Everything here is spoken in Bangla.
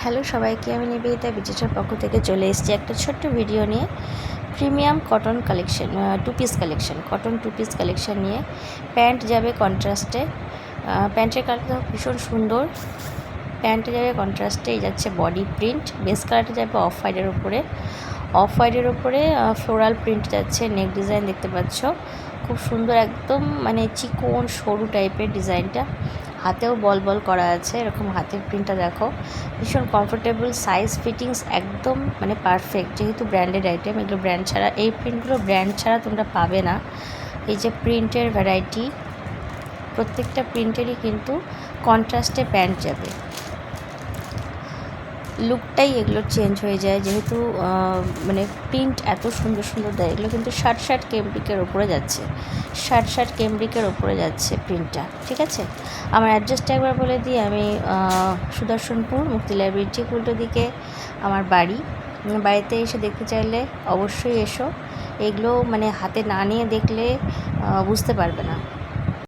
হ্যালো সবাইকে, আমি নিবেদিতা বিজেটার পক্ষ থেকে চলে এসেছি একটা ছোট্ট ভিডিও নিয়ে। Premium cotton collection, two piece collection, cotton two piece collection নিয়ে। প্যান্ট যাবে কন্ট্রাস্টে, প্যান্টের কালারটা ভীষণ সুন্দর। প্যান্টে যাবে কন্ট্রাস্টে, এই যাচ্ছে বডি প্রিন্ট। বেস কালারটা যাবে অফ হোয়াইটের ওপরে, অফ হোয়াইটের ওপরে ফ্লোরাল প্রিন্ট যাচ্ছে। নেক ডিজাইন দেখতে পাচ্ছ, খুব সুন্দর, একদম মানে চিকন সরু টাইপের ডিজাইনটা। হাতেও বল বল করা আছে, এরকম হাতের প্রিন্টটা দেখো, ভীষণ কমফোর্টেবল। সাইজ ফিটিংস একদম মানে পারফেক্ট, যেহেতু ব্র্যান্ডেড আইটেম। এগুলো ব্র্যান্ড ছাড়া, এই প্রিন্টগুলো ব্র্যান্ড ছাড়া তোমরা পাবে না। এই যে প্রিন্টের ভ্যারাইটি, প্রত্যেকটা প্রিন্টেরই কিন্তু কন্ট্রাস্টে প্যান্ট যাবে। লুকটাই এগুলো চেঞ্জ হয়ে যায়, যেহেতু মানে প্রিন্ট এত সুন্দর সুন্দর দেয়। এগুলো কিন্তু শার্ট কেমব্রিকের ওপরে যাচ্ছে, শার্ট কেমব্রিকের ওপরে যাচ্ছে প্রিন্টটা, ঠিক আছে। আমার অ্যাড্রেসটা একবার বলে দিই, আমি সুদর্শনপুর মুক্তি লাইব্রেরি ঠিক উল্টো দিকে আমার বাড়ি। বাড়িতে এসে দেখতে চাইলে অবশ্যই এসো। এগুলো মানে হাতে না নিয়ে দেখলে বুঝতে পারবে না।